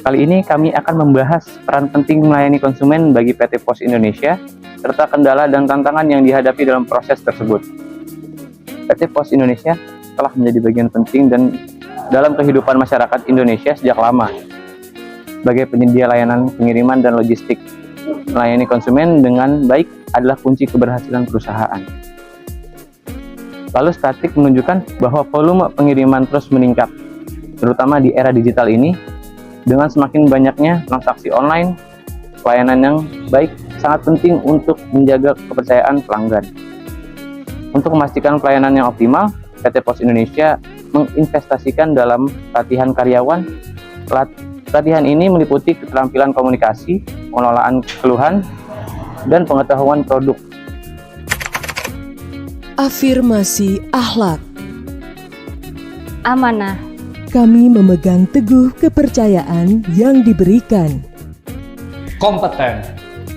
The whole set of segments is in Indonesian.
Kali ini kami akan membahas peran penting melayani konsumen bagi PT Pos Indonesia, serta kendala dan tantangan yang dihadapi dalam proses tersebut. PT Pos Indonesia telah menjadi bagian penting dan dalam kehidupan masyarakat Indonesia sejak lama. Sebagai penyedia layanan pengiriman dan logistik, melayani konsumen dengan baik adalah kunci keberhasilan perusahaan. Lalu statistik menunjukkan bahwa volume pengiriman terus meningkat, terutama di era digital ini. Dengan semakin banyaknya transaksi online, pelayanan yang baik sangat penting untuk menjaga kepercayaan pelanggan. Untuk memastikan pelayanan yang optimal, PT Pos Indonesia menginvestasikan dalam pelatihan karyawan. Pelatihan ini meliputi keterampilan komunikasi, pengelolaan keluhan, dan pengetahuan produk. Afirmasi akhlak. Amanah. Kami memegang teguh kepercayaan yang diberikan. Kompeten.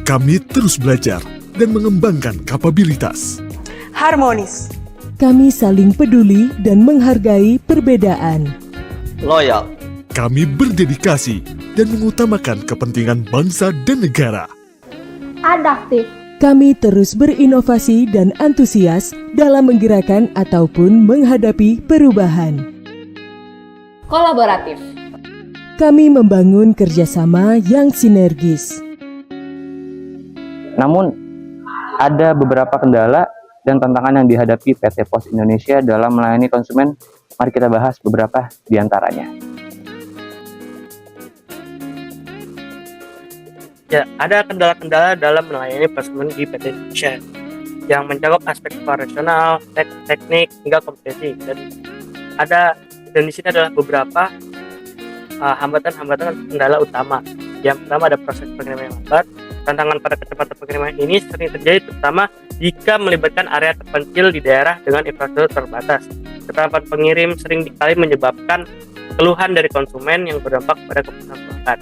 Kami terus belajar dan mengembangkan kapabilitas. Harmonis. Kami saling peduli dan menghargai perbedaan. Loyal. Kami berdedikasi dan mengutamakan kepentingan bangsa dan negara. Adaptif. Kami terus berinovasi dan antusias dalam menggerakkan ataupun menghadapi perubahan. Kolaboratif. Kami membangun kerjasama yang sinergis. Namun, ada beberapa kendala dan tantangan yang dihadapi PT Pos Indonesia dalam melayani konsumen. Mari kita bahas beberapa di antaranya. Ya, ada kendala-kendala dalam melayani konsumen di PT Indonesia yang mencakup aspek operasional, teknik, hingga kompetensi. Dan di sini adalah beberapa hambatan-hambatan kendala utama. Yang pertama ada proses pengiriman yang lambat. Tantangan pada kecepatan pengiriman ini sering terjadi terutama jika melibatkan area terpencil di daerah dengan infrastruktur terbatas. Keterlambatan pengirim sering kali menyebabkan keluhan dari konsumen yang berdampak pada keputusan pelanggan.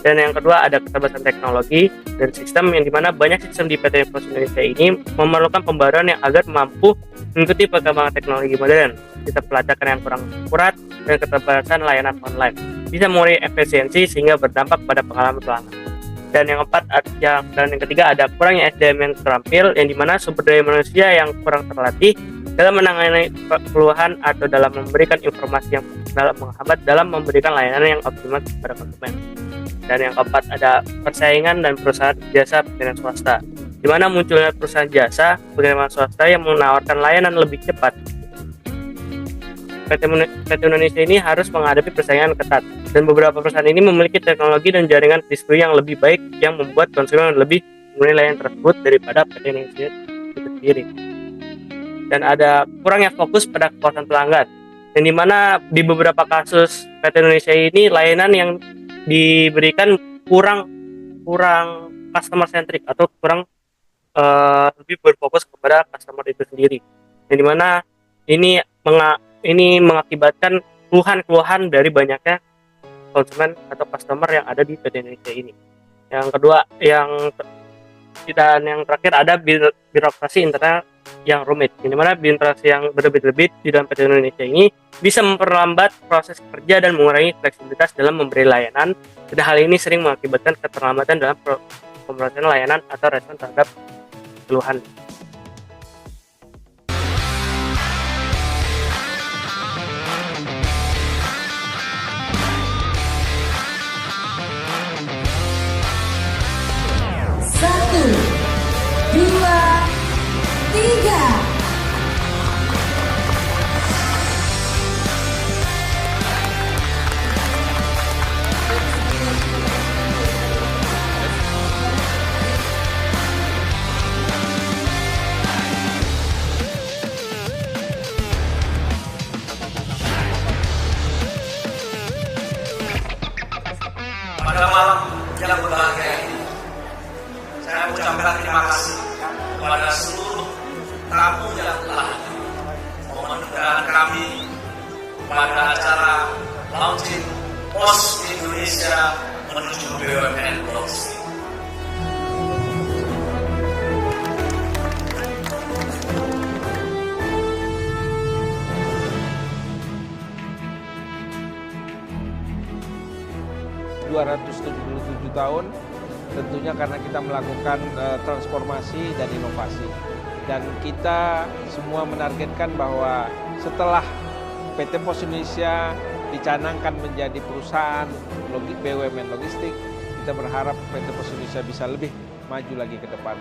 Dan yang kedua ada keterbatasan teknologi dan sistem, yang dimana banyak sistem di PT Pos Indonesia ini memerlukan pembaruan yang agar mampu mengikuti perkembangan teknologi modern. Sistem pelacakan yang kurang akurat dan keterbatasan layanan online bisa mengurangi efisiensi sehingga berdampak pada pengalaman pelanggan. Dan yang keempat dan yang ketiga ada kurangnya SDM yang terampil, yang dimana sumber daya manusia yang kurang terlatih dalam menangani keluhan atau dalam memberikan informasi yang menghambat dalam memberikan layanan yang optimal kepada konsumen. Dan yang keempat ada persaingan dan perusahaan jasa pengiriman swasta, di mana munculnya perusahaan jasa pengiriman swasta yang menawarkan layanan lebih cepat. PT Indonesia ini harus menghadapi persaingan ketat, dan beberapa perusahaan ini memiliki teknologi dan jaringan distribusi yang lebih baik yang membuat konsumen lebih memilih layanan tersebut daripada PT Indonesia itu sendiri. Dan ada kurangnya fokus pada kepuasan pelanggan, yang dimana di beberapa kasus PT Indonesia ini layanan yang diberikan kurang customer centric atau kurang lebih berfokus kepada customer itu sendiri, yang dimana ini mengakibatkan keluhan dari banyaknya konsumen atau customer yang ada di PT Indonesia ini. Yang kedua, yang terakhir ada birokrasi internal yang rumit, di mana birokrasi yang berlebih-lebih di dalam PT Indonesia ini bisa memperlambat proses kerja dan mengurangi fleksibilitas dalam memberi layanan. Dan hal ini sering mengakibatkan keterlambatan dalam pemrosesan layanan atau respon terhadap keluhan. Satu, dua, tiga. Pada malam yang berbahagia ini, saya mengucapkan terima kasih kepada seluruh tamu yang telah memenangkan kami pada acara launching Pos Indonesia menuju BUMN Logistik. 277 tahun, tentunya karena kita melakukan transformasi dan inovasi. Dan kita semua menargetkan bahwa setelah PT Pos Indonesia dicanangkan menjadi perusahaan BUMN logistik, kita berharap PT Pos Indonesia bisa lebih maju lagi ke depan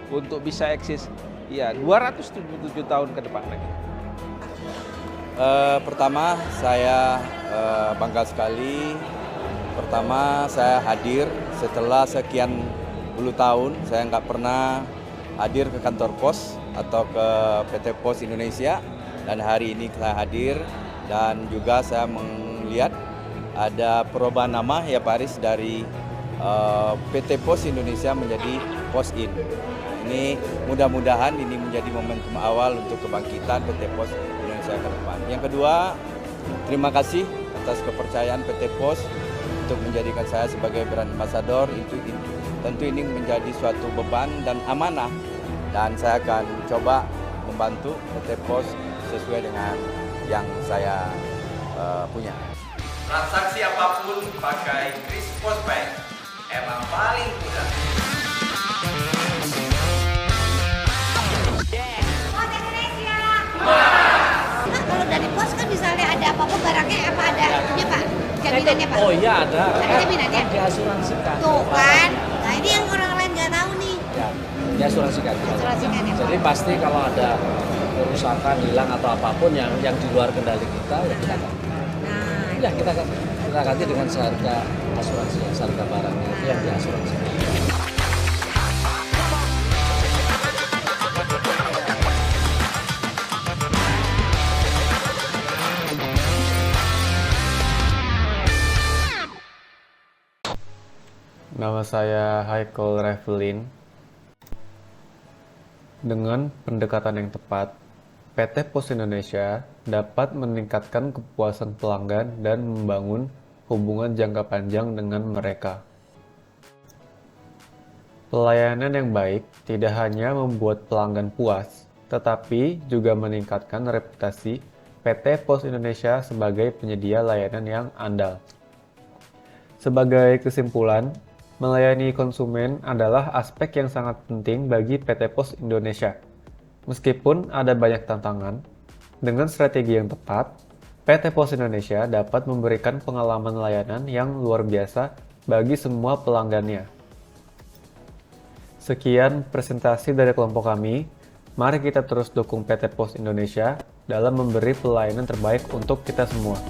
untuk bisa eksis 277 tahun ke depan lagi. Pertama saya bangga sekali. Pertama saya hadir setelah sekian puluh tahun saya nggak pernah hadir ke kantor pos atau ke PT Pos Indonesia, dan hari ini saya hadir dan juga saya melihat ada perubahan nama ya Pak Aris dari PT Pos Indonesia menjadi POSIN. Ini mudah-mudahan ini menjadi momentum awal untuk kebangkitan PT Pos Indonesia ke depan. Yang kedua, terima kasih atas kepercayaan PT Pos untuk menjadikan saya sebagai brand ambassador. Tentu ini menjadi suatu beban dan amanah, dan saya akan coba membantu PT Pos sesuai dengan yang saya punya. Transaksi apapun pakai Kris Postbank emang paling mudah. Kalau dari pos kan misalnya ada apa-apa barangnya apa ada itunya Pak? Jaminannya Pak? Oh iya ada. Ada jaminannya? Diasuransikan. Tuh kan, nah ini yang orang lain nggak tahu nih. Ya, diasuransikan. Asuransikan ya Pak? Jadi pasti kalau ada kerusakan, hilang atau apapun yang di luar kendali kita, ya kita ganti. Nah, Ya kita ganti dengan seharga asuransi, seharga barangnya itu yang diasuransikan. Nama saya Haikal Revelin. Dengan pendekatan yang tepat, PT Pos Indonesia dapat meningkatkan kepuasan pelanggan dan membangun hubungan jangka panjang dengan mereka. Pelayanan yang baik tidak hanya membuat pelanggan puas, tetapi juga meningkatkan reputasi PT Pos Indonesia sebagai penyedia layanan yang andal. Sebagai kesimpulan, melayani konsumen adalah aspek yang sangat penting bagi PT Pos Indonesia. Meskipun ada banyak tantangan, dengan strategi yang tepat, PT Pos Indonesia dapat memberikan pengalaman layanan yang luar biasa bagi semua pelanggannya. Sekian presentasi dari kelompok kami. Mari kita terus dukung PT Pos Indonesia dalam memberi pelayanan terbaik untuk kita semua.